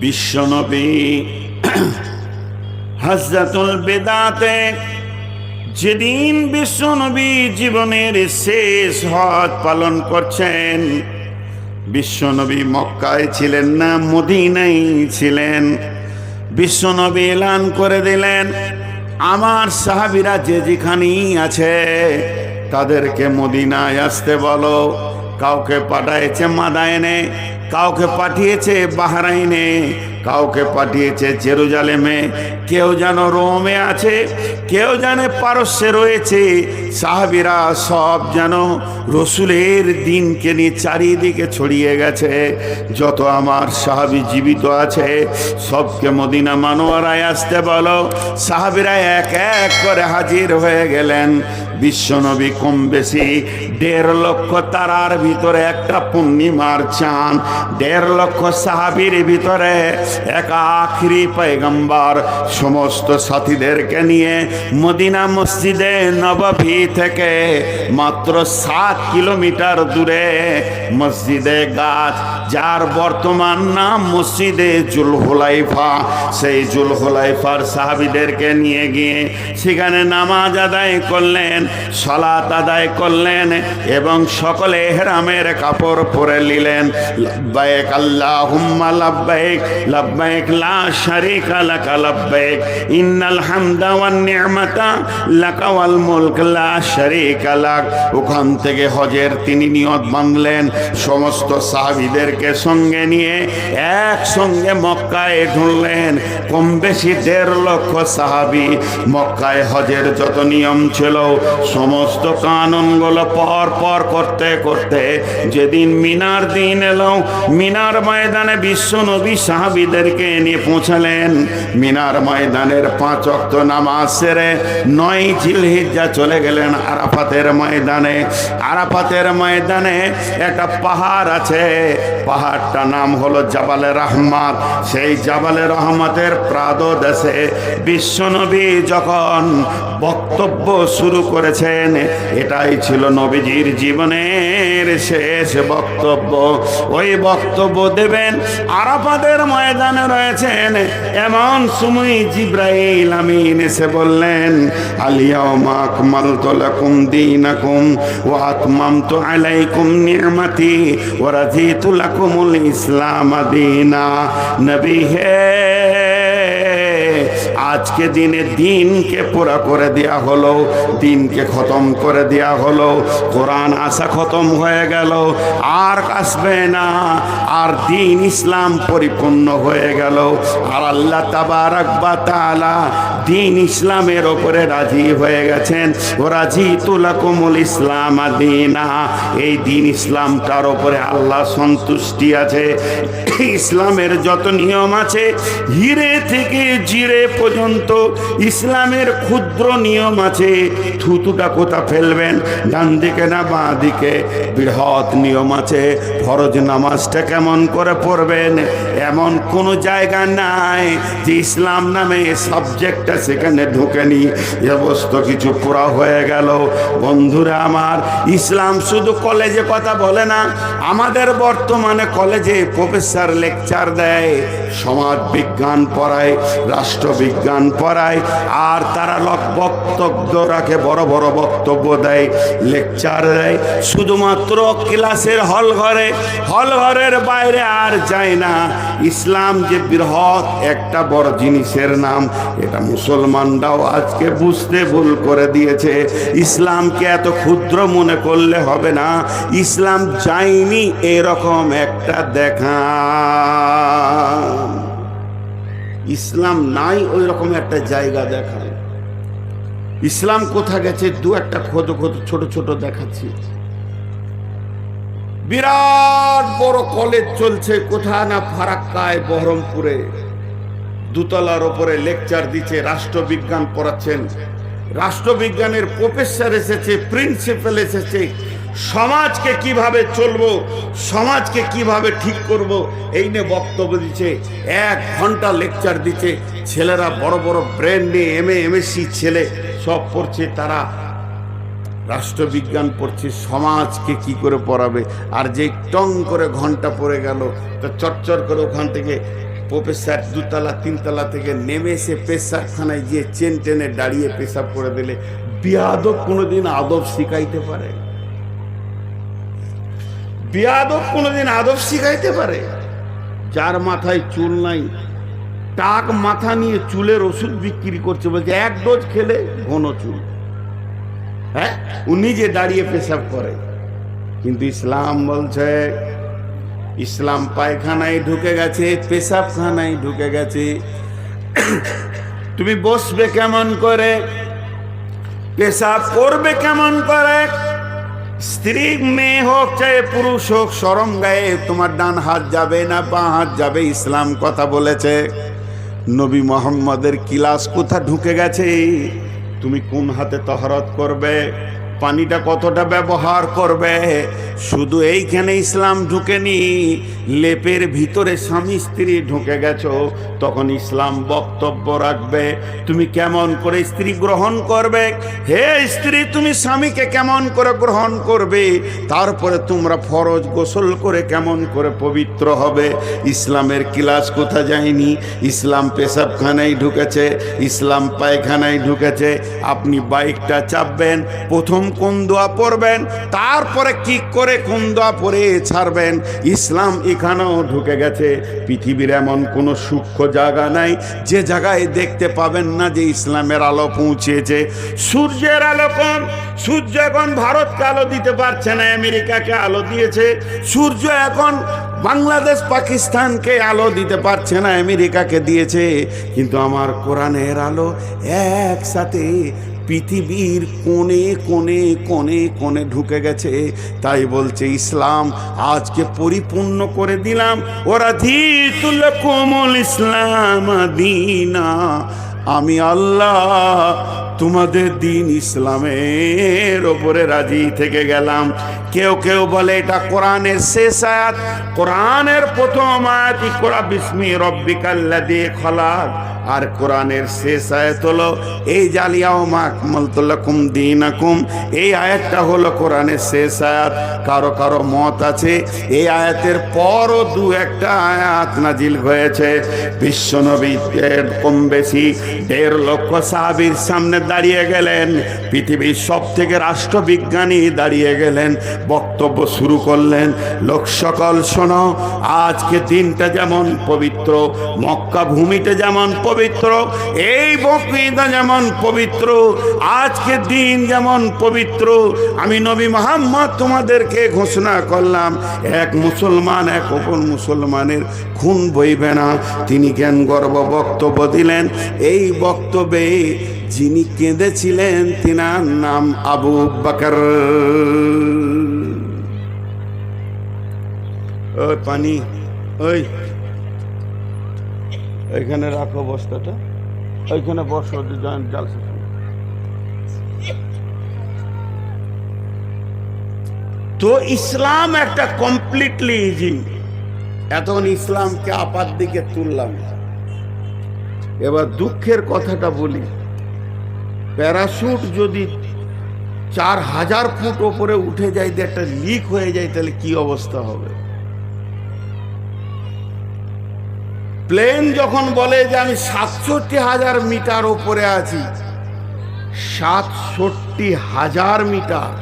বিশ্বনবী হযরতুল বিদাতে যেদিন বিশ্বনবী জীবনের শেষ হজ পালন করছেন, বিশ্বনবী মক্কায় ছিলেন না, মদিনায় ছিলেন। বিশ্বনবী এলান করে দিলেন, আমার সাহাবীরা যে যেখানেই আছে তাদেরকে মদিনায় আসতে বলো। কাউকে পাঠিয়েছে মাদায়েনে, কাউকে পাঠিয়েছে বাহরাইনে, কাউকে পাঠিয়েছে জেরুজালেমে, কেউ যেন রোমে আছে, কেউ জানে পারস্যে রয়েছে। সাহাবীরা সব যেন রসুলের দিনকে নিয়ে চারিদিকে ছড়িয়ে গেছে। যত আমার সাহাবী জীবিত আছে সবকে মদিনা মানোয়ারায় আসতে বলো। সাহাবীরা এক এক করে হাজির হয়ে গেলেন। বিশ্বনবী কম বেশি 1.5 লক্ষ তারার ভিতরে একটা পূর্ণিমার চাঁদ, 1.5 লক্ষ সাহাবীর ভিতরে এক আখিরি পয়গম্বর সমস্ত সাথীদেরকে নিয়ে মদিনা মসজিদে নববী থেকে মাত্র 7 কিলোমিটার দূরে মসজিদে গাছ, যার বর্তমান নাম মসজিদে জুলহুলাইফা, সেই জুলহুলাইফার সাহাবীদেরকে নিয়ে গিয়ে সেখানে নামাজ আদায় করলেন, সালাত আদায় করলেন এবং সকলে ইহরামের কাপড় পরে নিলেন। লব্বাইক আল্লাহুম্মা লব্বাইক, লব্বাইক লা শারীকা লাকা লব্বাইক, ইন্নাল হামদা ওয়ান নি'মাতা লাকা ওয়াল মুলক লা শারীকা লাক। ওখান থেকে হজের তিনি নিয়ত বাঁধলেন, সমস্ত সাহাবীদেরকে সঙ্গে নিয়ে একসঙ্গে মক্কায় ঢুকলেন। কম বেশি 1.5 লক্ষ সাহাবী। মক্কায় হজের যত নিয়ম ছিল সমস্ত কানুনগুলো পর পর করতে করতে যেদিন মিনার দিন এলো, মিনার ময়দানে বিশ্বনবী সাহাবীদেরকে নিয়ে পৌঁছালেন। মিনার ময়দানের 5 ওয়াক্ত নামাজ সেরে 9 জিলহিজ্জা চলে গেলেন আরাফাতের ময়দানে। আরাফাতের ময়দানে একটা পাহাড় আছে, পাহাড়টার নাম হলো জাবালে রহমত। সেই জাবালে রহমতের প্রাদদেশে বিশ্বনবী যখন বক্তব্য শুরু করেছেন, এটাই ছিল নবীজির জীবনের শেষ বক্তব্য। ওই বক্তব্য দেবেন আরাফাতের ময়দানে রয়েছেন। এমন সময় জিবরাইল আমিন এসে বললেন, আল-ইয়াওমা আকমালতু লাকুম দীনাকুম ওয়া আতমামতু আলাইকুম নি'মাতি ওয়া রাদিতু লাকুমুল ইসলাম দীনা। নবী হে, আজকে দিনে দিনকে পুরা করে দেয়া হলো, দিনকে খতম করে দেয়া হলো। কোরআন আসা খতম হয়ে গেল, আর আসবে না, আর দিন ইসলাম পরিপূর্ণ হয়ে গেল। আর আল্লাহ তাবারক ওয়া তাআলা দিন ইসলামের ওপরে রাজি হয়ে গেছেন। ও রাজিতু লাকুমুল ইসলাম দীনা। এই দিন ইসলামটার ওপরে আল্লাহ সন্তুষ্টি আছে। ইসলামের যত নিয়ম আছে হিরে থেকে জিরে পর্যন্ত ইসলামের ক্ষুদ্র নিয়ম আছে। থুতুটা কোথা ফেলবেন, ডান দিকে না বাঁ দিকে। বৃহৎ নিয়ম আছে, ফরজ নামাজটা কেমন করে পড়বেন, এমন কোনো জায়গা নাই যে ইসলাম নামে সাবজেক্টটা সেখানে ঢুকেনি। সমস্ত কিছু পুরা হয়ে গেল। বন্ধুরা আমার, ইসলাম শুধু কলেজে কথা বলে না। আমাদের বর্তমানে কলেজে প্রফেসর লেকচার দেয়, সমাজ বিজ্ঞান পড়ায়, রাষ্ট্রবিজ্ঞান পড়ায়, আর তারা বক্তব্য রাখে, বড় বড় বক্তব্য দেয়, লেকচার দেয়, শুধুমাত্র ক্লাসের হল ঘরের বাইরে আর যায় না। ইসলাম যে বৃহৎ একটা বড় জিনিসের নাম, এটা মুসলমানরাও আজকে বুঝতে ভুল করে দিয়েছে। ইসলামকে এত ক্ষুদ্র মনে করলে হবে না। ইসলাম যায়নি এরকম একটা দেখা, ইসলাম নাই ওই রকম একটা জায়গা দেখান। ইসলাম কোথা গেছে দু একটা ছোট ছোট দেখাচ্ছি। বিরাট বড় কলেজ চলছে কোথা না ফারাক্কায়, বহরমপুরে, 2 তলার ওপরে লেকচার দিচ্ছে, রাষ্ট্রবিজ্ঞান পড়াচ্ছেন। রাষ্ট্রবিজ্ঞানের প্রফেসর এসেছে, প্রিন্সিপাল এসেছে, সমাজকে কিভাবে চলবো, সমাজকে কিভাবে ঠিক করব, এই নিয়ে বক্তব্য দিচ্ছে। 1 ঘন্টা লেকচার দিচ্ছে। ছেলেরা বড় বড় ব্রেন নিয়ে এমএসসি ছেলে সব পড়ছে, তারা রাষ্ট্রবিজ্ঞান পড়ছে, সমাজকে কি করে পড়াবে। আর যে টং করে ঘন্টা পড়ে গেল, তা চটচর করে ওখান থেকে প্রফেসর দুতলা তিনতলা থেকে নেমে এসে পেশাবখানায় গিয়ে চেন টেনে দাঁড়িয়ে পেশাব করে দিলে বিয়াদব কোনোদিন আদব শিখাইতে পারে? বিয়াদব কোনোদিন আদব শিখাইতে পারে? যার মাথায় চুল নাই, টাক মাথা নিয়ে চুলের ওষুধ বিক্রি করছে, বলছে 1 ডোজ খেলে ঘন চুল। হ্যাঁ, ও নিজে দাঁড়িয়ে পেশাব করে। কিন্তু ইসলাম বলছে, ইসলাম পায়খানায় ঢুকে গেছে, পেশাবখানায় ঢুকে গেছে। তুমি বসবে কেমন করে, পেশাব করবে কেমন করে? স্ত্রী মেয়ে হোক চাहे পুরুষ হোক, শরম গায়ে তোমার ডান হাত যাবে না বাঁ হাত যাবে, ইসলাম কথা বলেছে। নবী মোহাম্মদের ক্লাস কোথা ঢুকে গেছে? তুমি কোন হাতে তহরত করবে, পানিটা কতটা ব্যবহার করবে, শুধু এইখানে ইসলাম ঢুকেনি, লেপের ভিতরে স্বামী স্ত্রী ঢুকে গেছো, তখন ইসলাম বক্তব্য রাখবে। তুমি কেমন করে স্ত্রী গ্রহণ করবে, হে স্ত্রী তুমি স্বামীকে কেমন করে গ্রহণ করবে, তারপরে তোমরা ফরজ গোসল করে কেমন করে পবিত্র হবে। ইসলামের ক্লাস কোথা যায়নি? ইসলাম পেশাবখানায় ঢুকেছে, ইসলাম পায়খানায় ঢুকেছে। আপনি বাইকটা চাপবেন, প্রথম কোন দোয়া পড়বেন, তারপরে কি করে কোন দোয়া পড়ে ছাড়বেন, ইসলাম এখানেও ঢুকে গেছে। পৃথিবীর এমন কোনো সূক্ষ্ম জায়গা নাই যে জায়গায় দেখতে পাবেন না যে ইসলামের আলো পৌঁছেছে। সূর্যের আলো কোন? সূর্য এখন ভারতকে আলো দিতে পারছে না, আমেরিকাকে আলো দিয়েছে। সূর্য এখন বাংলাদেশ পাকিস্তানকে আলো দিতে পারছে না, আমেরিকাকে দিয়েছে। কিন্তু আমার কোরআনের আলো একসাথে পৃথিবীর কোণে কোণে কোণে কোণে ঢুকে গেছে। তাই বলছে ইসলাম আজকে পরিপূর্ণ করে দিলাম। ওয়ারাদিতু লাকুমুল ইসলাম দীনা, আমি আল্লাহ তোমাদের দিন ইসলামের ওপরে রাজি থেকে গেলাম। কেউ কেউ বলে এটা কোরআনের শেষ আয়াত, কোরআনের প্রথম আয়াত ইকরা বিসমি রব্বিকাল্লাযী খলাক, আর কোরআনের শেষ আয়াত হলো এই জালিয়াউমা আকমালতু লাকুম দীনাকুম। এই আয়াতটা হলো কোরআনের শেষ আয়াত। কারো কারো মত আছে এই আয়াতের পরও 2-1টা আয়াত নাজিল হয়েছে। বিশ্বনবী কম বেশি 1.5 লক্ষ সাহাবীর সামনে দাঁড়িয়ে গেলেন, পৃথিবীর সব থেকে রাষ্ট্রবিজ্ঞানী দাঁড়িয়ে গেলেন, বক্তব্য শুরু করলেন। লোক সকল শোনো, আজকে দিনটা যেমন পবিত্র, মক্কা ভূমিতে যেমন পবিত্র, এই বকরিদা যেমন পবিত্র, আজকে দিন যেমন পবিত্র, আমি নবী মুহাম্মদ তোমাদেরকে ঘোষণা করলাম, এক মুসলমান এক অপর মুসলমানের খুন বইবে না। তিনি জ্ঞান গর্ব বক্তব্য দিলেন। এই বক্তব্যে যিনি কেঁদেছিলেন তিনার নাম আবু বকর। ওই পানি, ওই ওইখানে রাখো বস্তাটা, ওইখানে বসো, জালসা। তো ইসলাম একটা কমপ্লিটলি ইজি। এখন ইসলামকে আপাত দিকে তুললাম। এবার দুঃখের কথাটা বলি, প্যারাশুট যদি 4000 ফুট ওপরে উঠে যায়, একটা লিক হয়ে যায়, তাহলে কি অবস্থা হবে? প্লেন যখন বলে যে আমি 67,000 মিটার ওপরে আছি, 67,000 মিটার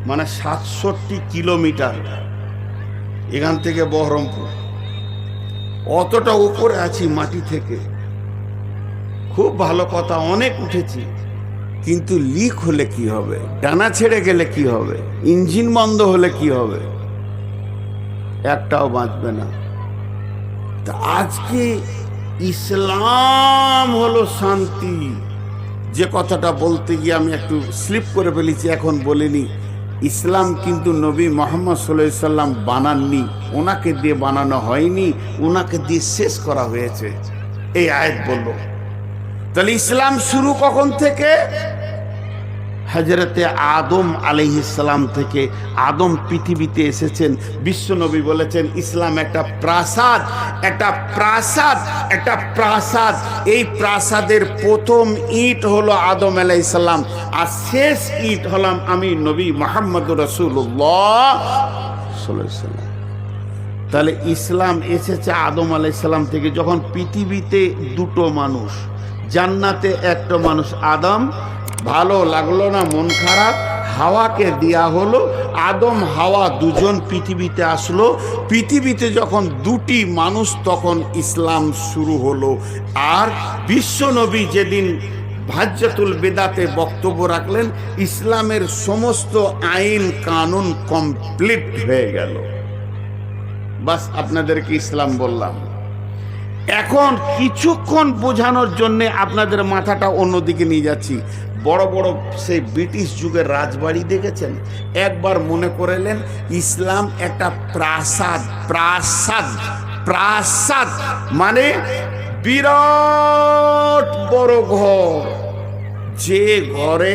মানে 67 কিলোমিটার, এখান থেকে বহরমপুর, অতটা উপরে আছি মাটি থেকে। খুব ভালো কথা, অনেক উঠেছি, কিন্তু লিক হলে কি হবে, ডানা ছেড়ে গেলে কি হবে, ইঞ্জিন বন্ধ হলে কি হবে? একটাও বাঁচবে না। তা আজকে ইসলাম হলো শান্তি, যে কথাটা বলতে গিয়ে আমি একটু স্লিপ করে ফেলেছি, এখন বলিনি। ইসলাম কিন্তু নবী মুহাম্মদ সাল্লাল্লাহু আলাইহি সাল্লাম বানাননি, ওনাকে দিয়ে বানানো হয়নি, ওনাকে দিয়ে শেষ করা হয়েছে। এই আয়াত বলল। তাহলে ইসলাম শুরু কখন থেকে? হযরতে আদম আলাইহিস সালাম থেকে। আদম পৃথিবীতে এসেছেন, বিশ্বনবী বলেছেন ইসলাম একটা প্রাসাদ, একটা প্রাসাদ, একটা প্রাসাদ। এই প্রাসাদের প্রথম ইট হলো আদম আলাইহিস সালাম, আর শেষ ইট হলাম আমি নবী মুহাম্মদুর রাসূলুল্লাহ সাল্লাল্লাহু আলাইহি ওয়াসাল্লাম। তাহলে ইসলাম এসেছে আদম আলাইসাল্লাম থেকে, যখন পৃথিবীতে দুটো মানুষ, জান্নাতে একটা মানুষ আদম, ভালো লাগলো না, মন খারাপ, হাওয়াকে দেয়া হলো, আদম হাওয়া দুজন পৃথিবীতে আসলো। পৃথিবীতে যখন দুটি মানুষ, তখন ইসলাম শুরু হলো। আর বিশ্বনবী যেদিন হাজ্জাতুল বেদাতে বক্তব্য রাখলেন, ইসলামের সমস্ত আইন কানুন কমপ্লিট হয়ে গেল। বাস আপনাদেরকে ইসলাম বললাম। এখন কিছুক্ষণ বোঝানোর জন্য আপনাদের মাথাটা অন্যদিকে নিয়ে যাচ্ছি। বড় বড় সেই ব্রিটিশ যুগের রাজবাড়ি দেখেছেন? একবার মনে করেলেন ইসলাম একটা প্রাসাদ, প্রাসাদ, প্রাসাদ মানে বিরাট বড় ঘর, যে ঘরে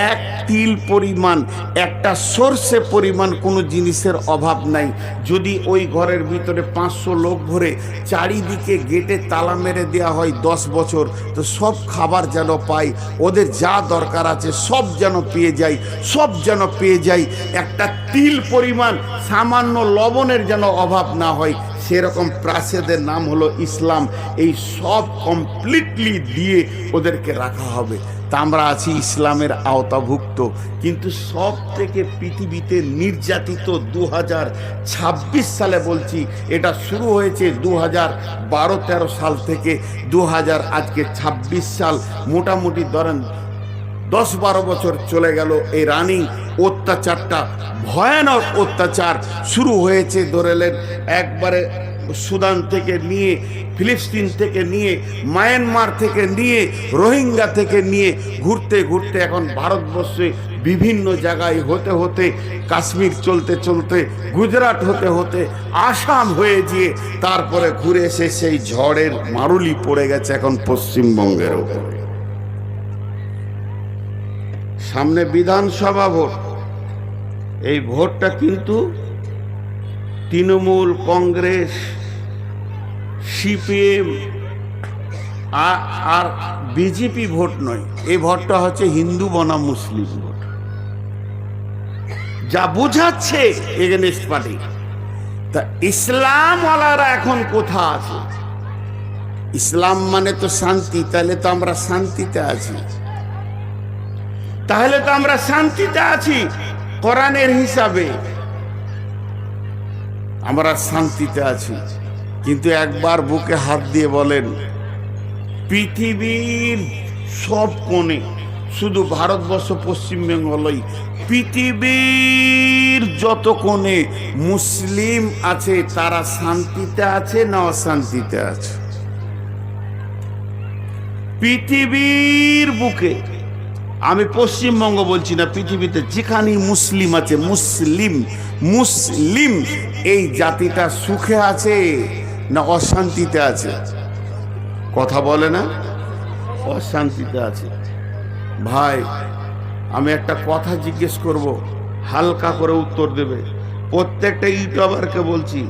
এক তিল পরিমাণ, একটা সর্ষে পরিমাণ কোনো জিনিসের অভাব নাই। যদি ওই ঘরের ভিতরে 500 লোক ভরে চারিদিকে গেটে তালা মেরে দেওয়া হয় 10 বছর, তো সব খাবার যেন পায়, ওদের যা দরকার আছে সব যেন পেয়ে যায়, সব যেন পেয়ে যায়। একটা তিল পরিমাণ সামান্য লবণের যেন অভাব না হয়, সেরকম প্রাসাদের নাম হলো ইসলাম। এই সব কমপ্লিটলি দিয়ে ওদেরকে রাখা হবে। তা আমরা আছি ইসলামের আওতাভুক্ত, কিন্তু সব থেকে পৃথিবীতে নির্যাতিত 2026 সালে বলছি, এটা শুরু হয়েছে 2012-13 সাল থেকে আজকে 26 সাল, মোটামুটি ধরেন 10-12 বছর চলে গেল। এই রানিং অত্যাচারটা, ভয়ানক অত্যাচার শুরু হয়েছে। ধরেলেন একবারে সুদান থেকে নিয়ে, ফিলিস্তিন থেকে নিয়ে, মায়ানমার থেকে নিয়ে, রোহিঙ্গা থেকে নিয়ে, ঘুরতে ঘুরতে এখন ভারতবর্ষে বিভিন্ন জায়গায় হতে হতে, কাশ্মীর চলতে চলতে, গুজরাট হতে হতে, আসাম হয়ে গিয়ে তারপরে ঘুরে এসে সেই ঝড়ের মারুলি পড়ে গেছে এখন পশ্চিমবঙ্গের উপরে। সামনে বিধানসভা ভোট। এই ভোটটা কিন্তু তৃণমূল, কংগ্রেস, সিপিএম আর বিজেপি ভোট নয়। এই ভোটটা হচ্ছে হিন্দু বনাম মুসলিম ভোট। যা বুঝাচ্ছে এগেনস্ট পার্টি। তা ইসলামওয়ালারা এখন কোথা আছে? ইসলাম মানে তো শান্তি, তাহলে তো আমরা শান্তিতে আছি, তাহলে তো আমরা শান্তিতে আছি। কোরআনের হিসাবে আমরা শান্তিতে আছি। কিন্তু একবার বুকে হাত দিয়ে বলেন, পৃথিবীর সব কোণে, শুধু ভারতবর্ষ পশ্চিমবঙ্গই, পৃথিবীর যত কোণে মুসলিম আছে, তারা শান্তিতে আছে না অশান্তিতে আছে? পৃথিবীর বুকে, আমি পশ্চিমবঙ্গ বলছি না, পৃথিবীতে যেখানেই মুসলিম আছে, মুসলিম মুসলিম এই জাতিটা সুখে আছে না অশান্তিতে আছে? কথা বলে না, অশান্তিতে আছে। ভাই, আমি একটা কথা জিজ্ঞেস করব, হালকা করে উত্তর দেবে। প্রত্যেকটা ইউটিউবারকে বলছি,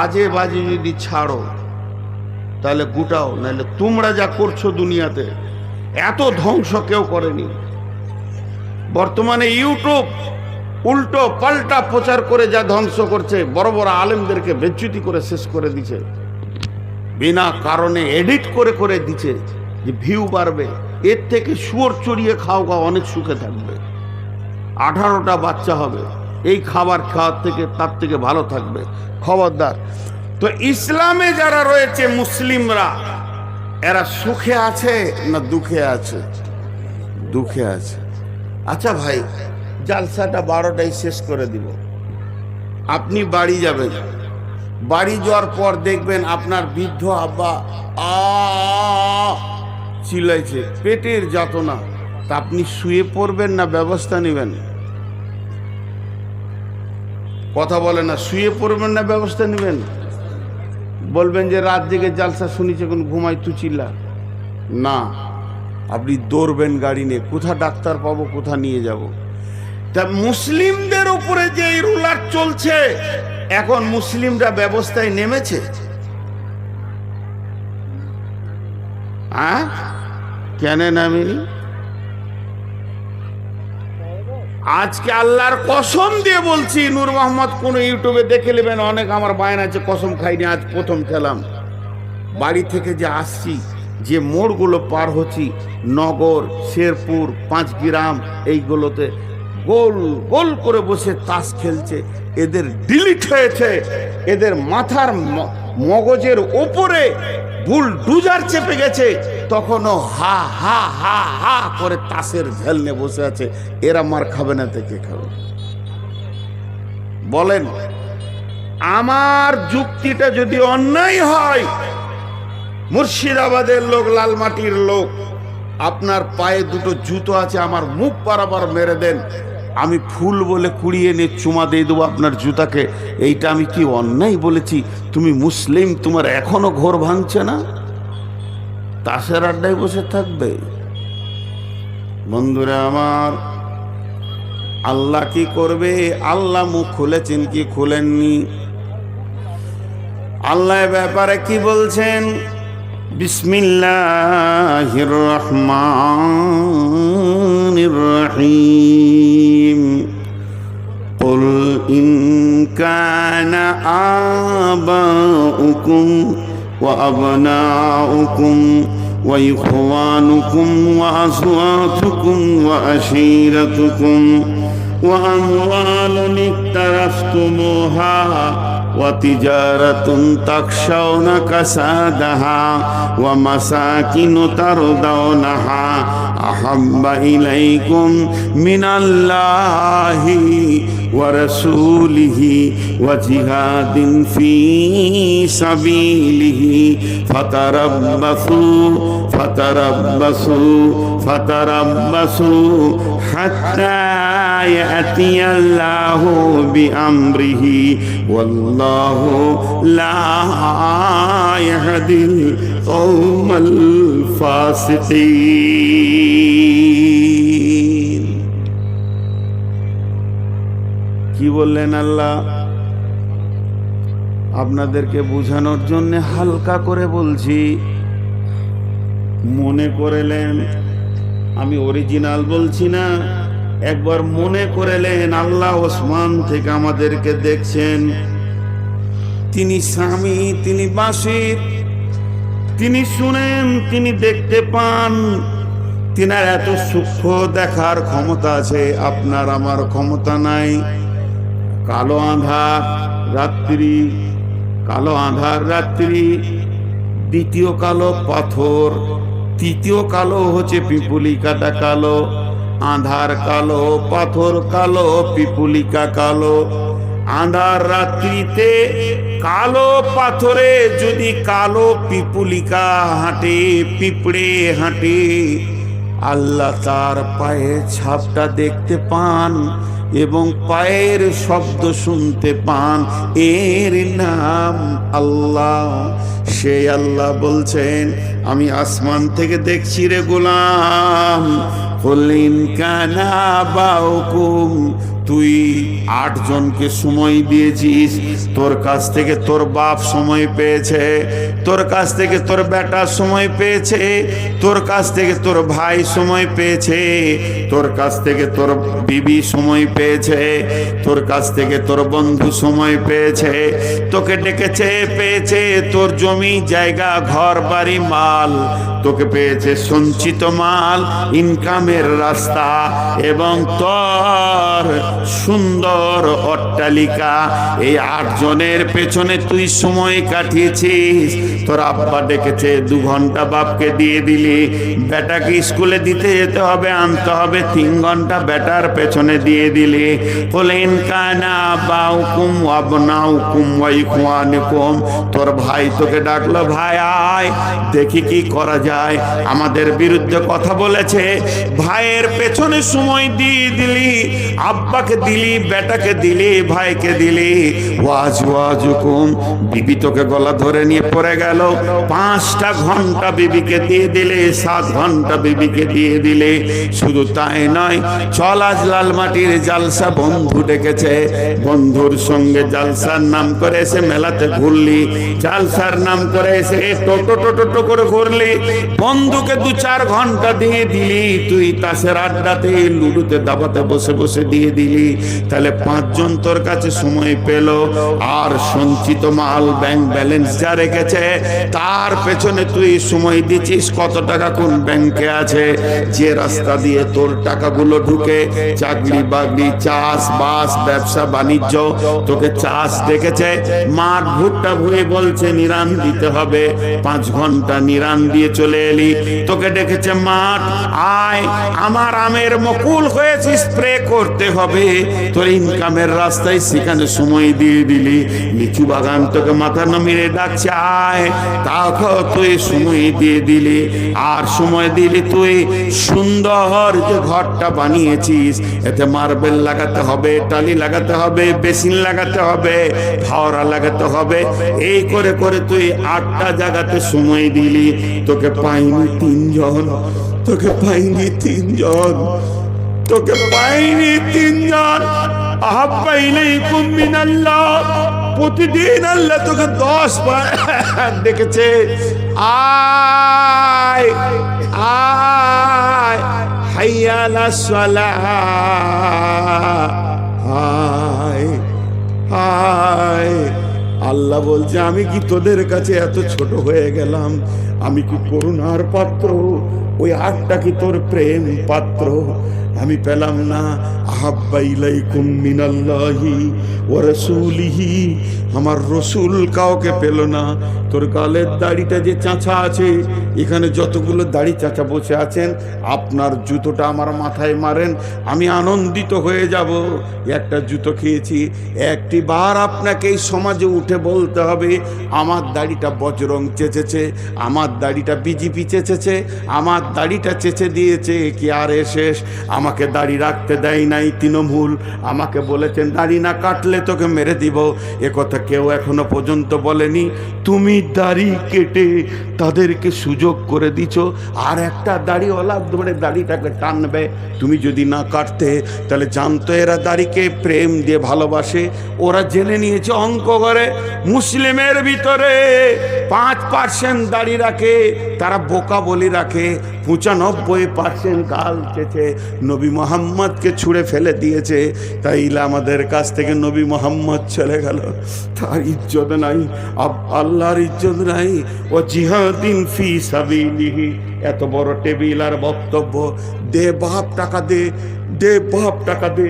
আজে বাজে যদি ছাড়ো তাহলে গুটাও, নাহলে তোমরা যা করছো দুনিয়াতে, এত ধ্বংস কেউ করেনি। বর্তমানে ইউটিউব উল্টো পাল্টা প্রচার করে যা ধ্বংস করছে, বড় বড় আলেমদেরকে বেজ্জতি করে শেষ করে দিচ্ছে, বিনা কারণে এডিট করে করে দিচ্ছে যে ভিউ বাড়বে। এর থেকে শুয়োর চড়িয়ে খাও গা, অনেক সুখে থাকবে, 18টা বাচ্চা হবে, এই খাবার খাওয়ার থেকে তার থেকে ভালো থাকবে। খবরদার। তো ইসলামে যারা রয়েছে মুসলিমরা, এরা সুখে আছে না দুঃখে আছে? দুঃখে আছে। আচ্ছা ভাই, জালসাটা 12টায় শেষ করে দিব, আপনি বাড়ি যাবেন। বাড়ি যাওয়ার পর দেখবেন আপনার বৃদ্ধ আব্বা চিল্লাইছে, পেটের যাতনা। তা আপনি শুয়ে পড়বেন না ব্যবস্থা নেবেন? কথা বলে না, শুয়ে পড়বেন না ব্যবস্থা নেবেন? বলবেন যে রাত জেগে জালসা শুনিছে, কোন ঘুমাই তু চিল্লা না, আপনি দৌড়বেন গাড়ি নিয়ে, কোথা ডাক্তার পাবো, কোথা নিয়ে যাব। তা মুসলিমদের উপরে যে রুলার চলছে, এখন মুসলিমরা ব্যবস্থায় নেমেছে? কেন নামেনি? আজকে আল্লাহর কসম দিয়ে বলছি, নূর মোহাম্মদ কোন ইউটিউবে দেখে নেবেন, অনেক আমার বায়না আছে, কসম খাইনি, আজ প্রথম খেলাম। বাড়ি থেকে যে আসছি, যে মোড়গুলো পার হচ্ছি, নগর, শেরপুর, 5 গ্রাম, এইগুলোতে গোল গোল করে বসে তাস খেলছে। এদের ডিলিট হয়েছে, এদের মাথার মগজের ওপরে বুলডুজার চেপে গেছে, তখনও হা হা হা হা করে তাসের ঝেলনে বসে আছে। এরা মার খাবে না থেকে খাবে? বলেন, আমার যুক্তিটা যদি অন্যায় হয়, মুর্শিদাবাদের লোক, লালমাটির লোক, আপনার পায়ে দুটো জুতো আছে, আমার মুখ বরাবর মেরে দেন, আমি ফুল বলে কুড়িয়ে নিয়ে চুমা দিয়ে দেবো আপনার জুতাকে। এইটা আমি কি অন্যায় বলেছি? তুমি মুসলিম, তোমার এখনো ঘোর ভাঙছে না? তাসের আড্ডায় বসে থাকবে? বন্ধুরা আমার, আল্লাহ কি করবে? আল্লাহ মুখ খুলেছেন কি খুলেননি? আল্লাহ ব্যাপারে কি বলছেন? বিসমিল্লাহির রহমানির রহিম। কুল ইন কানা আবাউকুম ওয়া আবনাউকুম ওয়া ইখওয়ানুকুম ওয়া আযওয়াজুকুম ওয়া আশীরাতুকুম ওয়া আমওয়ালুন ইকতারাফতুমুহা وتجارة تخشون كسادها ومساكن ترضونها أحب إليكم من الله ورسوله وجهاد في سبيله فتربصوا حتى يأتي الله بأمره والله لا يهدي القوم الفاسقين। কি বললেন আল্লাহ? আপনাদেরকে বোঝানোর জন্য হালকা করে বলছি, মনে করেলেন আমি অরিজিনাল বলছি না, একবার মনে করেলেন আল্লাহ ওসমান থেকে আমাদেরকে দেখছেন। তিনি স্বামী, তিনি বাসির, তিনি শুনেন, তিনি দেখতে পান। তিনার এত সূক্ষ্ম দেখার ক্ষমতা আছে, আপনার আমার ক্ষমতা নাই। কালো আঁধার রাত্রি, কালো আঁধার রাত্রি, দ্বিতীয় কালো পাথর, তৃতীয় কালো হচ্ছে পিপুলিকাটা কালো। আঁধার কালো, পাথর কালো, পিপুলিকা কালো। আঁধার রাত্রিতে কালো পাথরে যদি কালো পিপুলিকা হাঁটে, পিঁপড়ে হাঁটে, আল্লাহ তার পায়ের ছাপটা দেখতে পান এবং পায়ের শব্দ শুনতে পান। এর নাম আল্লাহ। সেই আল্লাহ বলছেন, আমি আসমান থেকে দেখছি রে গোলাম। কুল ইন কানা আবাউকুম, তুই 8 জনকে সময় দিয়েছিস, তোর কাছ থেকে তোর বাপ সময় পেয়েছে, তোর কাছ থেকে তোর বেটা সময় পেয়েছে, তোর কাছ থেকে তোর ভাই সময় পেয়েছে, তোর কাছ থেকে তোর বিবি সময় পেয়েছে, তোর কাছ থেকে তোর বন্ধু সময় পেয়েছে, তোকে ডেকেছে, পেয়েছে তোর জমি জায়গা ঘর বাড়ি মাল, তোকে পেয়েছে সঞ্চিত মাল, ইনকামের রাস্তা এবং তোর সুন্দর অট্টালিকা। এই 8 জনের পেছনে তুই সময় কাটিয়েছিস। তোর আব্বা ডেকেছে, 2 ঘন্টা বাপকে দিয়ে দিলি, বেটাকে স্কুলে দিতে যেতে হবে, আনতে হবে, 3 ঘন্টা বেটার পেছনে দিয়ে দিলি। কুল ইন কানা আবাউকুম ওয়া আবনাউকুম ওয়া ইখওয়ানুকুম, তোর ভাই তোকে ডাকলো, ভাই আয় দেখি কি করা যায়, আমাদের বিরুদ্ধে কথা বলেছে, ভাইয়ের পেছনে সময় দিয়ে দিলি, আব্বাকে দিলি, বেটাকে দিলি, ভাইকে দিলি। ওয়াজওয়াজুকুম, বিবি তোকে গলা ধরে নিয়ে পড়ে গেল, গেল। 5টা ঘন্টা বিবিকে দিয়ে দিলে, 7 ঘন্টা বিবিকে দিয়ে দিলে। শুধু তাই নয়, চল আজ লালমাটির জালসা বন্ধু ডেকেছে, বন্ধুর সঙ্গে জালসার নাম করে এসে মেলাতে ঘুরলি, জালসার নাম করে এসে টোটো টোটো টো করে ঘুরলি, বন্ধুকে 2-4 ঘন্টা দিয়ে দিলি, তুই তাসের আড্ডাতে লুডুতে দাবাতে বসে বসে দিয়ে দিলি। তাহলে 5 জন তোর কাছে সময় পেল, আর সঞ্চিত মাল ব্যাংক ব্যালেন্স যা রেখেছে তার পেছনে তুই সময় দিচ্ছিস কত টাকা কোন ব্যাংকে আছে। যে রাস্তা দিয়ে তোর টাকাগুলো ঢুকে, চাকরি বাকরি, চাষ বাস, ব্যবসা বাণিজ্য, তোকে চাষ দেখেছে, মাঠ ভুট্টা ভুয়ে বলছে নিরান দিতে হবে, 5 ঘন্টা নিরান দিয়ে চলে এলি। তোকে ডেকেছে মাঠ, আয় আমার আমের মুকুল হয়েছে, স্প্রে করতে হবে, তোর ইনকামের রাস্তায় সেখানে সময় দিয়ে দিলি। লিচু বাগান তোকে মাথা নামিয়ে ডাকছে, আয়, তাও তুই সময় দিয়ে দিলি। আর সময় দিলি তুই সুন্দর যে ঘরটা বানিয়েছিস, এতে মার্বেল লাগাতে হবে, টালি লাগাতে হবে, বেসিন লাগাতে হবে, ফাওয়ারা লাগাতে হবে, এই করে করে তুই 8টা জায়গাতে সময় দিলি। তোকে পাইনি 3 জন, তোকে পাইনি 3 জন, তোকে পাইনি 3 জন। আহাব্বা ইলাইকুম মিনাল্লাহ, প্রতিদিন আল্লাহ তোকে 10 বার দেখেছে, আয় আয় হাইয়া আলাস সালাহ, আয় আয়। আল্লাহ বলছে, আমি কি তোদের কাছে এত ছোট হয়ে গেলাম? আমি কি করুণার পাত্র? ওই 8টা কি তোর প্রেম পাত্র? আমি পেলাম না। আহাব্বা ইলাইকুম মিনাল্লাহি ওয়া রাসূলিহি, আমার রসুল কাউকে পেল না। তোর গালের দাড়িটা যে চাঁচা আছে, এখানে যতগুলো দাড়ি চাচা বসে আছেন, আপনার জুতোটা আমার মাথায় মারেন, আমি আনন্দিত হয়ে যাব। একটা জুতো খেয়েছি। একটি বার আপনাকে এই সমাজে উঠে বলতে হবে, আমার দাড়িটা বজরং চেঁচেছে, আমার দাড়িটা বিজেপি চেঁচেছে, আমার দাড়িটা চেঁচে দিয়েছে কি আর শেষ। আমাকে দাড়ি রাখতে দেয় নাই তৃণমূল, আমাকে বলেছেন দাড়ি না কাটলে তোকে মেরে দিব। এ কথা কেউ এখনো পর্যন্ত বলেনি। তুমি দাড়ি কেটে তাদেরকে সুযোগ করে দিছ, আর একটা দাড়িওয়ালা ধরে দাড়িটাকে টানবে। তুমি যদি না কাটতে, তাহলে জানতো এরা দাড়িকে প্রেম দিয়ে ভালোবাসে। ওরা জেনে নিয়েছে অঙ্ক করে মুসলিমের ভিতরে 5% দাড়ি রাখে, তারা বোকা বলি রাখে, 95% গাল চেঁচে নবী মোহাম্মদকে ছুঁড়ে ফেলে দিয়েছে। তাই আমাদের কাছ থেকে নবী মোহাম্মদ চলে গেল, তার ইজ্জত নাই, আল্লাহর ইজ্জত নাই। ও জিহাদিন ফি সাবিলিহি, এত বড় টেবিল আর বক্তব্য, দে বাপ টাকা দে, দে বাপ টাকা দে,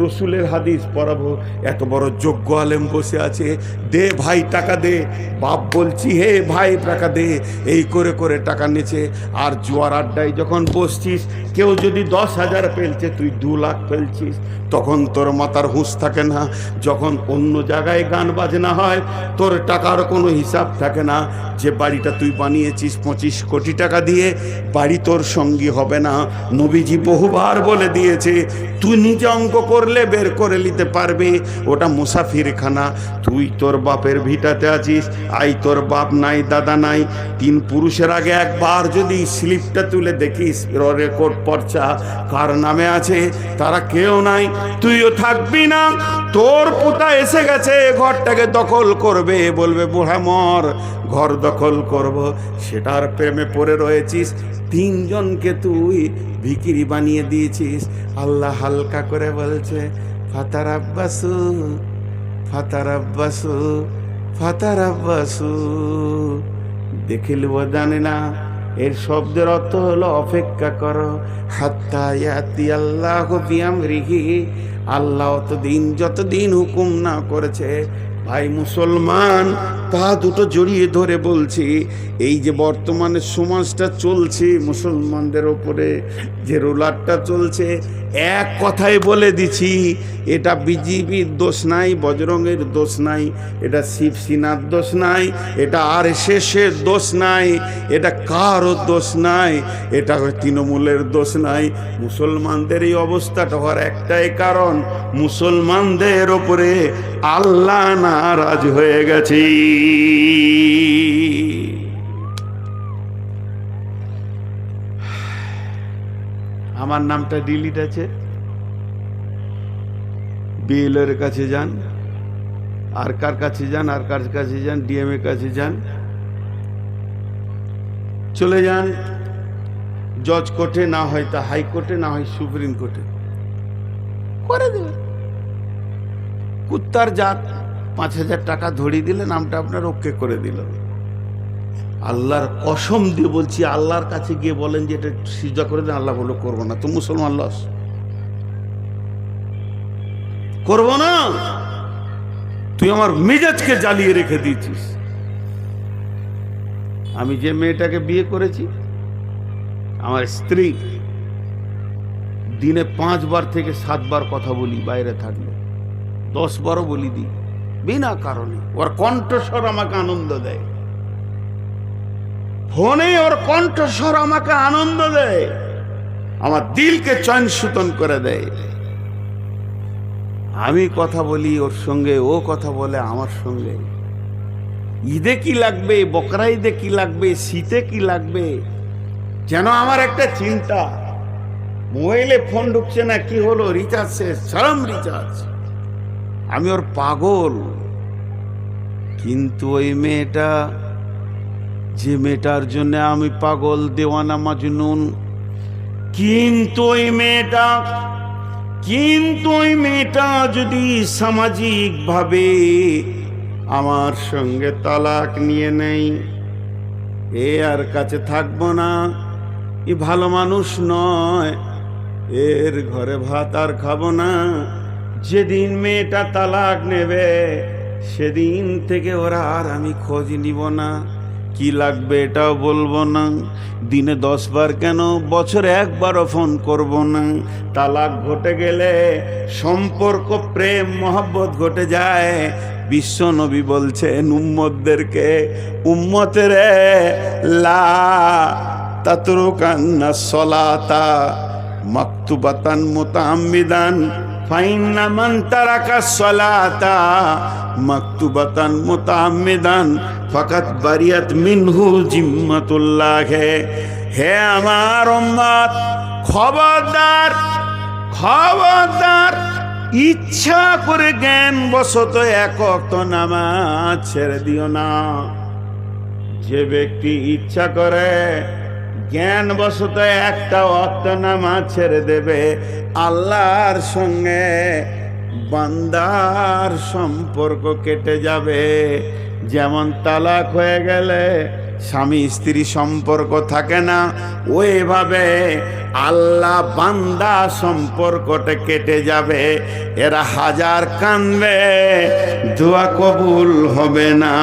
রসুলের হাদিস পড়াবো। এত বড় যোগ্য আলেম বসে আছে, দে ভাই টাকা দে, বাপ বলছি হে ভাই টাকা দে, এই করে করে টাকা নিচ্ছে। আর জুয়ার আড্ডায় যখন বসছিস, কেউ যদি 10,000 ফেলছে, তুই 2 লাখ ফেলছিস, তখন তোর মাথার হুঁশ থাকে না। যখন অন্য জায়গায় গান বাজনা হয়, তোর টাকার কোনো হিসাব থাকে না। যে বাড়িটা তুই বানিয়েছিস 25 কোটি টাকা দিয়ে, বাড়ি তোর সঙ্গী হবে না। নবীজি বহুবার বলে দিয়েছে, তুই নিজে অঙ্ক করলে বের করে নিতে পারবে, ওটা মুসাফিরখানা। তুই তোর বাপের ভিটাতে আছিস, আই তোর বাপ নাই, দাদা নাই, 3 পুরুষের আগে একবার যদি স্লিপটা তুলে দেখিস, রেকর্ড পর্চা কার নামে আছে, তারা কেউ নাই, তুইও থাকবি না। তোর পুতা এসে গেছে, ঘরটাকে দখল করবে, বলবে বুড়া মর, ঘর দখল করব, সেটার প্রেমে পড়ে রয়েছিস। 3 জনকে তুই ভিখিরি বানিয়ে দিয়েছিস। আল্লাহ হালকা করে বলছে, ফাতারাব্বাসু ফাতারাব্বাসু ফাতারাব্বাসু, দেখিলব জানে না, এর শব্দের অর্থ হলো অপেক্ষা করো। হাত্তা ইয়াতি আল্লাহু বিআমরিহি, আল্লাহ যতদিন হুকুম না করেছে। ভাই মুসলমান, পা দুটো জড়িয়ে ধরে বলছি, এই যে বর্তমানে সমাজটা চলছে, মুসলমানদের ওপরে যে রোলারটা চলছে, এক কথায় বলে দিছি, এটা বিজেপির দোষ নাই, বজরঙের দোষ নাই, এটা শিবসেনার দোষ নাই, এটা আরএসএসের দোষ নাই, এটা কারও দোষ নাই, এটা তৃণমূলের দোষ নাই। মুসলমানদের এই অবস্থাটা হওয়ার একটাই কারণ, মুসলমানদের ওপরে আল্লাহ নারাজ হয়ে গেছে। কার নামটা ডিলিট আছে? বিএলওর কাছে যান, আর কার কাছে যান, আর কার কাছে যান, ডিএম এর কাছে যান, চলে যান জজ কোর্টে, না হয় তা হাইকোর্টে, না হয় সুপ্রিম কোর্টে করে দেবে। কুত্তার জাত 5,000 টাকা ধরিয়ে দিলে নামটা আপনার ওকে করে দিল। আল্লাহর কসম দিয়ে বলছি, আল্লাহর কাছে গিয়ে বলেন যে এটা সিজদা করে দেন, আল্লাহ বললো করবো না। তো মুসলমান লস, করবো না। তুই আমার মেজাজকে জ্বালিয়ে রেখে দিয়েছিস। আমি যে মেয়েটাকে বিয়ে করেছি, আমার স্ত্রী, দিনে 5 বার থেকে 7 বার কথা বলি, বাইরে থাকলে 10 বারও বলি দিই, বিনা কারণে। ওর কণ্ঠস্বর আমাকে আনন্দ দেয়, ফোনে ওর কণ্ঠস্বর আমাকে আনন্দ দেয়, আমার দিলকে চয়ন সুতন করে দেয়। আমি কথা বলি ওর সঙ্গে, ও কথা বলে আমার সঙ্গে। ঈদে কি লাগবে, বকরা ঈদে কি লাগবে, শীতে কি লাগবে, যেন আমার একটা চিন্তা। মোবাইলে ফোন ঢুকছে না, কি হলো, রিচার্জ শেষ, সারাম রিচার্জ। আমি ওর পাগল। কিন্তু ওই মেয়েটা, যে মেয়েটার জন্য আমি পাগল, দেওয়ানা মাজনুন, কিন্তু ওই মেয়েটা যদি সামাজিক ভাবে আমার সঙ্গে তালাক নিয়ে নেই, এ আর কাছে থাকবো না, এ ভালো মানুষ নয়, এর ঘরে ভাত আর খাবো না। যেদিন মেয়েটা তালাক নেবে সেদিন থেকে ওরা আর আমি খোঁজ নিব না, কি লাগবে এটাও বলবো না, দিনে 10 বার কেন, বছরে 1 বারও ফোন করব না। তালাক ঘটে গেলে সম্পর্ক, প্রেম, মহব্বত ঘটে যায়। বিশ্ব নবী বলছেন উম্মতদেরকে, উম্মতের লা তাতরুকান্না সলাতা মাকতুবাতান মুতাআম্মিদান ফাইন্না মান তারাকা সলাতা মাকতুবাতান মুতাআম্মিদান ফাকাত বারিয়াত মিনহু জিম্মাতুল্লাহ। হে আমার উম্মত, খবরদার, খবরদার, ইচ্ছা করে জ্ঞান বশত 1 ওয়াক্ত নামাজ ছেড়ে দিও না। যে ব্যক্তি ইচ্ছা করে জ্ঞান বশত 1টা ওয়াক্ত নামাজ ছেড়ে দেবে, আল্লাহর সঙ্গে বান্দার সম্পর্ক কেটে যাবে। যেমন তালাক হয়ে গেলে স্বামী স্ত্রী সম্পর্ক থাকে না, ওইভাবে আল্লাহ বান্দা সম্পর্কটা কেটে যাবে। এরা হাজার কাঁদবে, দোয়া কবুল হবে না।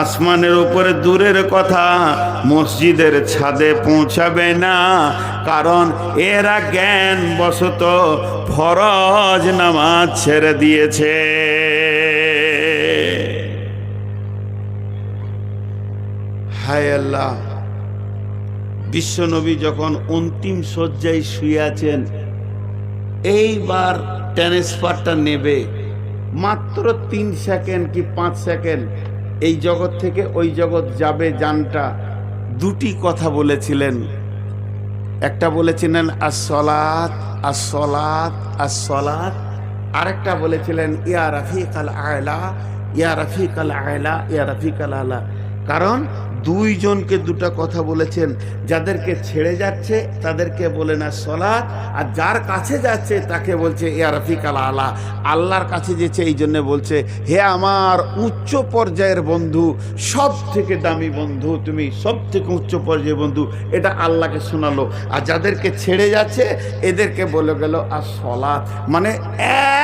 আসমানের উপরে দূরের কথা, মসজিদের ছাদে পৌঁছাবে না, কারণ এরা জ্ঞান বশত ফরজ নামাজ ছেড়ে দিয়েছে। হায় আল্লাহ, বিশ্বনবী যখন অন্তিম শয্যায় শুয়ে আছেন, এইবার ট্রান্সফারটা নেবে, মাত্র 3 সেকেন্ড কি 5 সেকেন্ড এই জগৎ থেকে ওই জগৎ যাবে জানটা। 2টি কথা বলেছিলেন, একটা বলেছিলেন আসসালাত আসসালাত আসসালাত, আরেকটা বলেছিলেন ইয়া রাফিকাল আলা, ইয়া রাফিকাল আলা, ইয়া রাফিকাল আলা। কারণ 2 জনকে 2টা কথা বলেছেন। যাদেরকে ছেড়ে যাচ্ছে তাদেরকে বলে না সলাত, আর যার কাছে যাচ্ছে তাকে বলছে ইয়া রাফিকাল আলা, আল্লাহর কাছে যেছে এই জন্য বলছে হে আমার উচ্চ পর্যায়ের বন্ধু, সব থেকে দামি বন্ধু, তুমি সব থেকে উচ্চ পর্যায়ের বন্ধু, এটা আল্লাহকে শোনালো। আর যাদেরকে ছেড়ে যাচ্ছে এদেরকে বলে গেল আর সলাত, মানে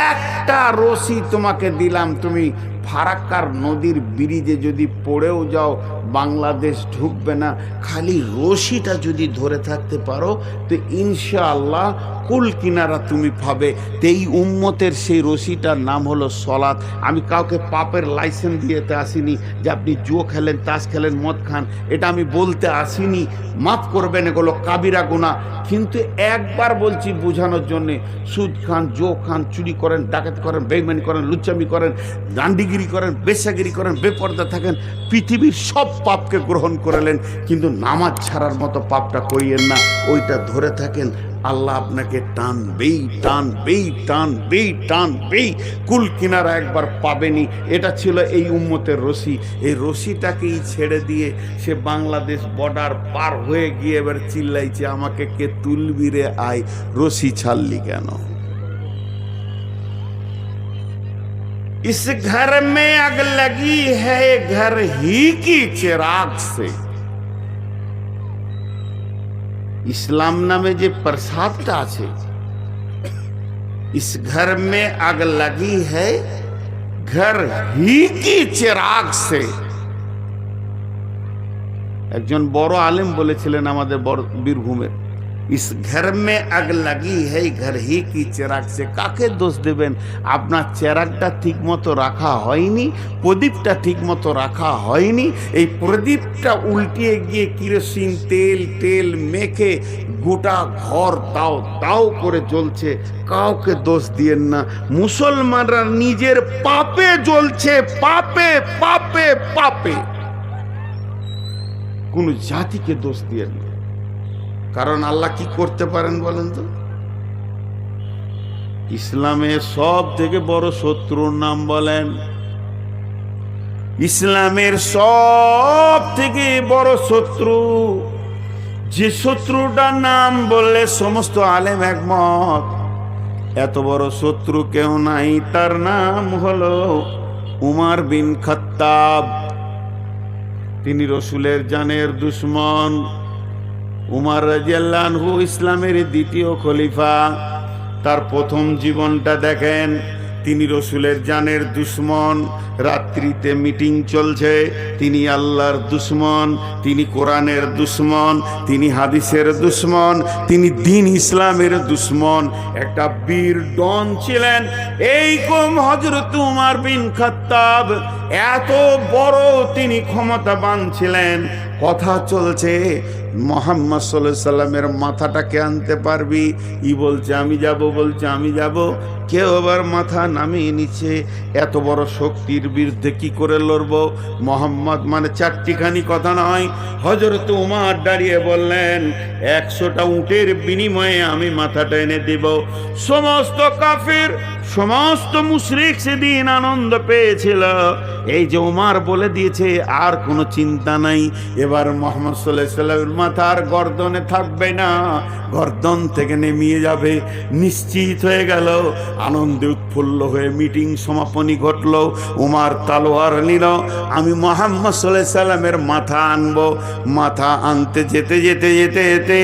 একটা রশি তোমাকে দিলাম, তুমি ফারাক্কার নদীর ব্রিজে যদি পড়েও যাও বাংলাদেশ ঢুকবে না, খালি রশিটা যদি ধরে থাকতে পারো তো ইনশাআল্লাহ কুল কিনারা তুমি পাবে। তো এই উম্মতের সেই রশিটার নাম হলো সলাত। আমি কাউকে পাপের লাইসেন্স দিতে আসিনি যে আপনি জুয়ো খেলেন, তাস খেলেন, মদ খান, এটা আমি বলতে আসিনি। মাফ করবেন, এগুলো কাবিরা গুনাহ। কিন্তু একবার বলছি বোঝানোর জন্যে, সুদ খান, জুয়ো খান, চুরি করেন, ডাকাতি করেন, বেঈমানি করেন, লুচ্চামি করেন, দান্ডিগিরি করেন, বেশ্যাগিরি করেন, বেপর্দা থাকেন, পৃথিবীর সব পাপকে গ্রহণ করলেন, কিন্তু নামাজ ছাড়ার মতো পাপটা করিয়েন না। ওইটা ধরে থাকেন, আল্লাহ আপনাকে টানবেই টানবেই টানবেই টানবেই, কুল কিনারা একবার পাবেনি। এটা ছিল এই উম্মতের রশি। এই রশিটাকেই ছেড়ে দিয়ে সে বাংলাদেশ বর্ডার পার হয়ে গিয়ে এবার চিল্লাইছে, আমাকে কে তুলবি রে আয়, রশি ছাড়লি কেন? इस घर में आग लगी है घर ही की चिराग से। ইসলাম নামে যে প্রসাদটা আছে, इस घर में आग लगी है घर ही की चिराग से। একজন বড় আলেম বলেছিলেন আমাদের বীরভূমের, इस घर में आग लगी है घर ही की चिराग से। কাকে দোষ দেবেন? আপনার চেরাগটা ঠিক মতো রাখা হয়নি, প্রদীপটা ঠিক মতো রাখা হয়নি। এই প্রদীপটা উল্টিয়ে গিয়ে কিরোসিন তেল মেখে গোটা ঘর দাও দাও করে জ্বলছে। কাউকে দোষ দিয়েন না, মুসলমানরা নিজের পাপে জ্বলছে, পাপে পাপে পাপে। কোন জাতিকে দোষ দিয়েন না, কারণ আল্লাহ কি করতে পারেন বলেন তো? ইসলামের সব থেকে বড় শত্রুর নাম বলেন। ইসলামের সব থেকে বড় শত্রু, যে শত্রুটার নাম বললে সমস্ত আলেম একমত, এত বড় শত্রু কেউ নাই, তার নাম হলো উমর বিন খাত্তাব। তিনি রসুলের জানের দুশমন। উমর রাদিয়াল্লাহু আনহু ইসলামের দ্বিতীয় খলিফা। তার প্রথম জীবনটা দেখেন, তিনি রসুলের জানের দুশমন। রাত্রিতে মিটিং চলছে, তিনি আল্লাহর দুশমন, তিনি কোরআনের দুশমন, তিনি হাদিসের দুশমন, তিনি দ্বীন ইসলামের দুশমন। একটা বীর ডন ছিলেন এই হযরত উমর বিন খাত্তাব। এত বড় তিনি ক্ষমতাবান ছিলেন। কথা চলছে, মুহাম্মদ সাল্লাল্লাহু আলাইহি সাল্লামের মাথাটাকে আনতে পারবি? ই বলছে আমি যাব, বলছে আমি যাব। কেউ আবার মাথা নামিয়ে নিচ্ছে। এত বড় শক্তির বিরুদ্ধে কি করে লড়বো? মোহাম্মদ মানে চারটিখানি কথা নয়। হযরত উমর দাঁড়িয়ে বললেন, 100টা উটের বিনিময়ে আমি মাথাটা এনে দিব। সমস্ত কাফির, সমস্ত মুশরিক সেদিন আনন্দ পেয়েছিল। এই যে উমর বলে দিয়েছে, আর কোনো চিন্তা নাই। এবার মুহাম্মদ সাল্লাল্লাহু আলাইহি সাল্লামের মাথার গর্দনে থাকবে না, গর্দন থেকে নেমিয়ে যাবে। নিশ্চিত হয়ে গেল। আনন্দে উৎফুল্ল হয়ে মিটিং সমাপনী ঘটল। উমর তলোয়ার নিল, আমি মুহাম্মদ সাল্লাল্লাহু আলাইহি সাল্লামের মাথা আনবো। মাথা আনতে যেতে যেতে যেতে যেতে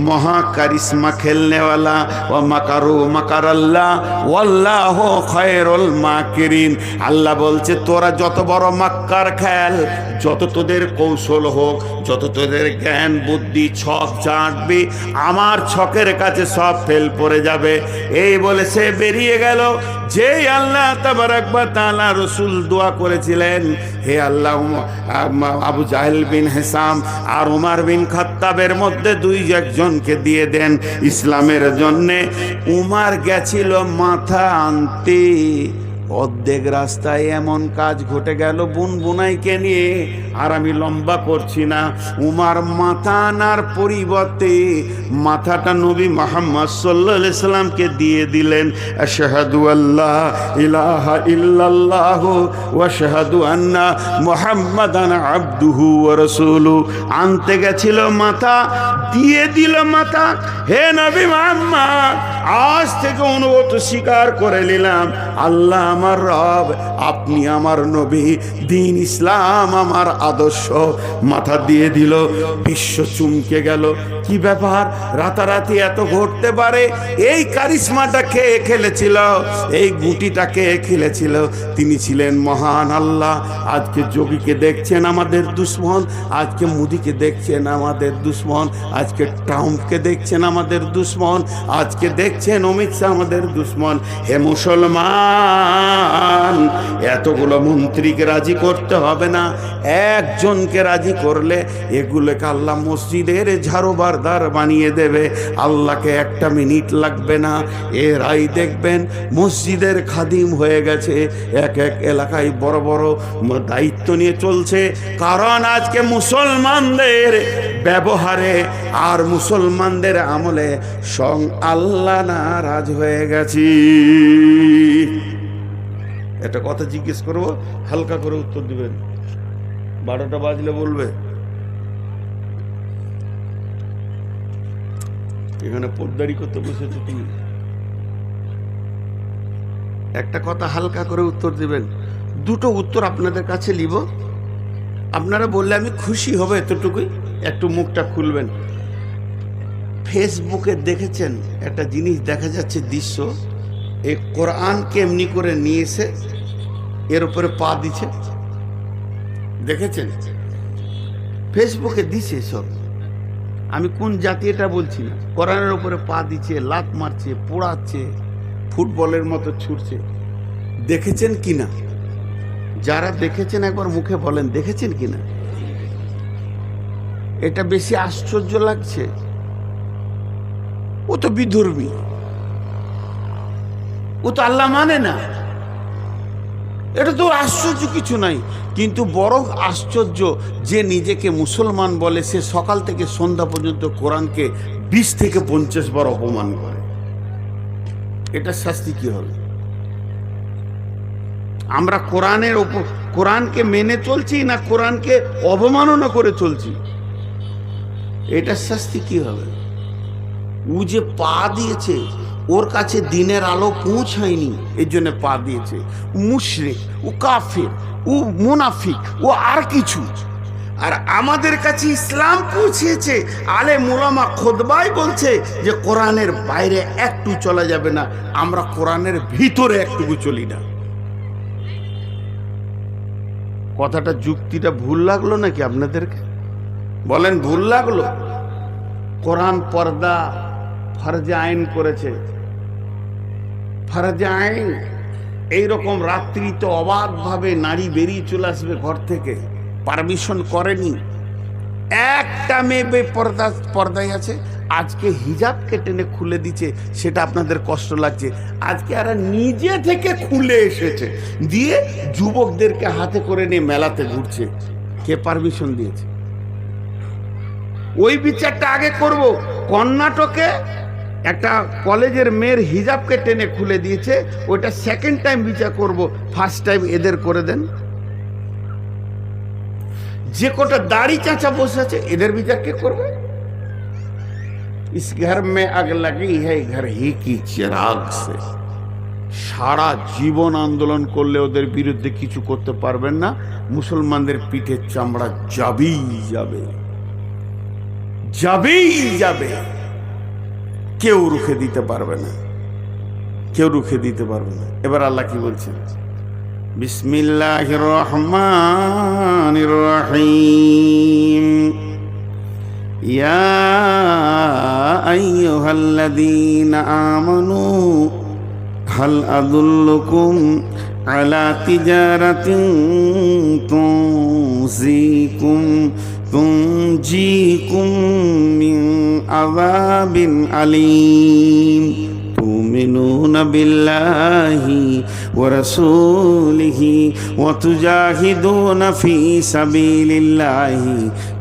মহা কারিশমা খেলনেওয়ালা ও মাকারু মাকারাল্লাহ ওয়াল্লাহু খায়রুল মাকিরিন। আল্লাহ বলছে, তোরা যত বড় মাক্কার খেল, যত তোদের কৌশল হোক, যত তোদের জ্ঞান বুদ্ধি ছক জানবি, আমার ছকের কাছে সব ফেল পড়ে যাবে। এই বলে সে বেরিয়ে গেল। যে আল্লাহ তাবারাক ওয়া তাআলা রাসূল দোয়া করেছিলেন, হে আল্লাহ আবু জাহেল বিন হিসাম আর উমর বিন খাত্তাবের মধ্যে দুই একজনকে দিয়ে দেন ইসলামের জন্যে। উমর গেছিল মাথা আনতে, অর্ধেক রাস্তায় এমন কাজ ঘটে গেল বুনবুনাইকে নিয়ে। আর আমি লম্বা করছি না, উমর মাথা আনার পরিবর্তে মাথাটা নবী মুহাম্মদ সাল্লাল্লাহু আলাইহি সাল্লামকে দিয়ে দিলেন। আশহাদু আল্লা ইলাহা ইল্লাল্লাহ ওয়া আশহাদু আন্না মুহাম্মাদান আবদুহু ওয়া রাসূলুহু। আনতে গেছিল মাথা, দিয়ে দিল মাথা। হে নবী মুহাম্মদ, আজ থেকে অনুগত স্বীকার করে নিলাম, আল্লাহ আমার রব, আপনি আমার নবী, দ্বীন ইসলাম আমার আদর্শ। মাথা দিয়ে দিল। বিশ্ব চমকে গেল। কি ব্যাপার, রাতারাতি এত ঘটতে পারে? এই কারিশমাটা কে খেলেছিল? এই গুটিটা কে খেলেছিল? তিনি ছিলেন মহান আল্লাহ। আজকে যোগীকে দেখছেন আমাদের দুশ্মন, আজকে মোদিকে দেখছেন আমাদের দুশ্মন, আজকে ট্রাম্পকে দেখছেন আমাদের দুশ্মন, আজকে দেখছেন অমিত শাহ আমাদের দুশ্মন। হে মুসলমান, মুসলমান, এতগুলো মন্ত্রীকে রাজি করতে হবে না, একজনকে রাজি করলে এগুলোকে আল্লাহ মসজিদের ঝাড়ুবারদার বানিয়ে দেবে। আল্লাহকে একটা মিনিট লাগবে না, এরাই দেখবেন মসজিদের খাদিম হয়ে গেছে, এক এক এলাকায় বড় বড় দায়িত্ব নিয়ে চলছে। কারণ আজকে মুসলমানদের ব্যবহারে আর মুসলমানদের আমলে সং আল্লাহ নারাজ হয়ে গেছি। একটা কথা জিজ্ঞেস করবো, হালকা করে উত্তর দিবেন, 12টা বাজলে বলবে। এখানে পোদ্দারি করতে বসেছো তুমি, একটা কথা হালকা করে উত্তর দিবেন। দুটো উত্তর আপনাদের কাছে নিব, আপনারা বললে আমি খুশি হব, এতটুকুই। একটু মুখটা খুলবেন। ফেসবুকে দেখেছেন একটা জিনিস দেখা যাচ্ছে দৃশ্য, এই কোরআনকে এমনি করে নিয়ে এসে এর উপরে পা দিচ্ছে, দেখেছেন? ফেসবুকে দিছে সব, আমি কোন জাতি এটা বলছি না, কোরআনের উপরে পা দিচ্ছে, লাত মারছে, পোড়াচ্ছে, ফুটবলের মতো ছুটছে। দেখেছেন কিনা? যারা দেখেছেন একবার মুখে বলেন দেখেছেন কিনা। এটা বেশি আশ্চর্য লাগছে, ও তো বিধর্মী, ও তো আল্লাহ মানে না, এটা তো আশ্চর্য কিছু নাই। কিন্তু বড় আশ্চর্য যে নিজেকে মুসলমান বলে, সে সকাল থেকে সন্ধ্যা পর্যন্ত কোরআনকে 20 থেকে 50 বার অপমান করে। এটা শাস্তি কি হবে? আমরা কোরআনের ওপর, কোরআনকে মেনে চলছি না কোরআনকে অবমাননা করে চলছি? এটার শাস্তি কি হবে? ও যে পা দিয়েছে, ওর কাছে দিনের আলো পৌঁছায়নি, এর জন্য পা দিয়েছে। মুশরিক, ও কাফির, ও মুনাফিক, ও আর কিছু। আর আমাদের কাছে ইসলাম পৌঁছেছে, আলে মুলামা খুতবায় বলছে যে কোরআনের বাইরে একটু চলা যাবে না, আমরা কোরআনের ভিতরে একটুকু চলি না। কথাটা, যুক্তিটা ভুল লাগলো নাকি আপনাদেরকে? বলেন ভুল লাগলো? কোরআন পর্দা ফরজে আইন করেছে, ফরজে আইন। এইরকম রাত্রিতে অবাধভাবে নারী বেরিয়ে চলে আসবে ঘর থেকে, পারমিশন করেনি। একটা মেয়ে পর্দায় আছে, আজকে হিজাবকে টেনে খুলে দিচ্ছে, সেটা আপনাদের কষ্ট লাগছে। আজকে এরা নিজে থেকে খুলে এসেছে, দিয়ে যুবকদেরকে হাতে করে নিয়ে মেলাতে ঘুরছে। কে পারমিশন দিয়েছে? ওই বিচারটা আগে করব। কর্ণাটকে একটা কলেজের মেয়ের হিজাবকে টেনে খুলে দিয়েছে, ওটা সেকেন্ড টাইম বিচার করব, ফার্স্ট টাইম এদের করে দেন। যে কোটা দাড়ি চাচা বসে আছে, এদের বিচার কে করবে? इस घर में आग लगी है घर ही की चिराग से। সারা জীবন আন্দোলন করলে ওদের বিরুদ্ধে কিছু করতে পারবেন না। মুসলমানদের পিঠের চামড়া যাবেই যাবে, যাবেই যাবে, কেউ রুখে দিতে পারবে না, কেউ রুখে দিতে পারবে না। এবার আল্লাহ কি বলছেন? বিসমিল্লাহির রহমানির রহিম। ইয়া আইয়ুহাল্লাযীনা আমানু হাল আদুল্লুকুম আলা তিজারাতিন তুনজিকুম মিন আযাবিন আলীম তুমিনুনা বিল্লাহি ওয়া রাসূলিহি ওয়া তুজাহিদুনা ফি সাবিলিল্লাহি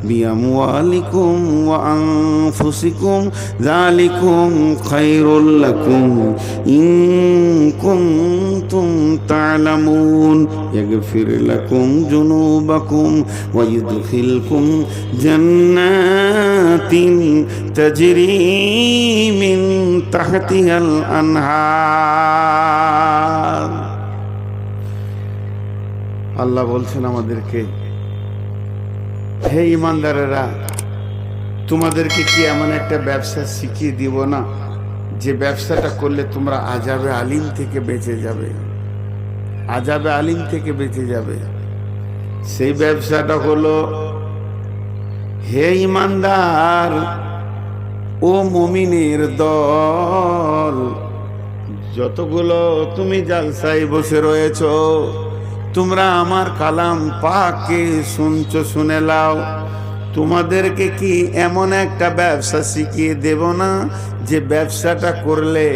বিআমওয়ালিকুম ওয়া আনফুসিকুম যালিকুম খায়রুল লাকুম ইন কুনতুম তা'লামুন ইয়াগফির লাকুম যুনুবাকুম ওয়া ইউদখিলকুম জান্নাতিন তাজরি মিন তাহতিহাল আনহার। আল্লাহ বলছেন আমাদেরকে, হে ইমানদারেরা, তোমাদেরকে কি এমন একটা ব্যবসা শিখিয়ে দিব না যে ব্যবসাটা করলে তোমরা আযাবে আলিম থেকে বেঁচে যাবে, আযাবে আলিম থেকে বেঁচে যাবে। সেই ব্যবসাটা হলো, হে ইমানদার ও মুমিনের দল, যতগুলো তুমি জালসায় বসে রয়েছো, তোমরা আমার কালাম পাককে শুনছো, শুনে লাও। তোমাদেরকে কি এমন একটা ব্যবসা শিখিয়ে দেব না যে ব্যবসাটা করলে,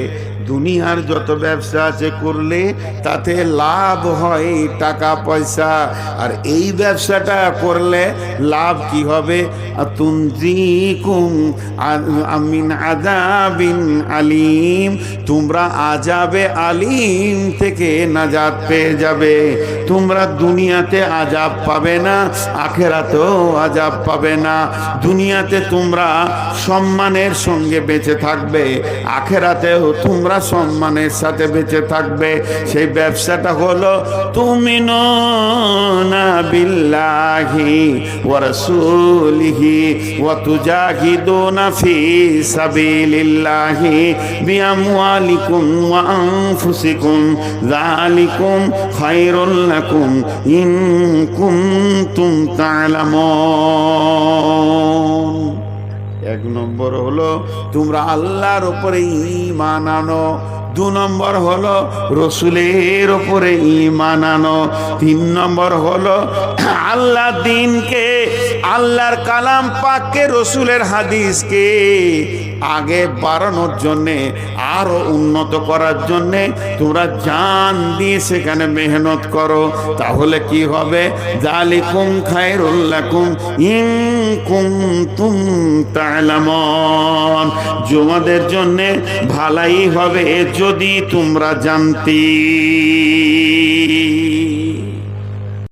দুনিয়ার যত ব্যবসা আছে করলে তাতে লাভ হয় টাকা পয়সা, আর এই ব্যবসাটা করলে লাভ কি হবে? তুনজিকুম আমিন আযাবিন আলিম, তোমরা আযাবে আলিম থেকে নাজাত পেয়ে যাবে। তোমরা দুনিয়াতে আযাব পাবে না, আখিরাতেও আযাব পাবে না। দুনিয়াতে তোমরা সম্মানের সঙ্গে বেঁচে থাকবে, আখিরাতেও তোমরা সম্মানের সাথে বেঁচে থাকবে। সেই ব্যবসাটা হলো তুমিনুনা বিল্লাহি ওয়া রাসূলিহি ওয়া তুজাহিদুনা ফি সাবিলিল্লাহি বিআমওয়ালিকুম ওয়া আনফুসিকুম যালিকুম খায়রুল লাকুম ইন কুনতুম তা'লামুন। এক নম্বর হলো তোমরা আল্লাহর উপরে ঈমান আনো, 2 নম্বর হলো রসুলের উপরে ঈমান আনো, 3 নম্বর হলো আল্লাহ দ্বীনকে, আল্লাহর কালাম পাককে, রসুলের হাদিসকে আগে বাড়ানোর জন্যে, আরো উন্নত করার জন্যে তোমরা জান দিয়ে সেখানে মেহনত করো। তাহলে কি হবে? যালিকুম খায়রুল লাকুম ইন কুনতুম তা'লামুন, তোমাদের জন্যে ভালাই হবে যদি তোমরা জানতে।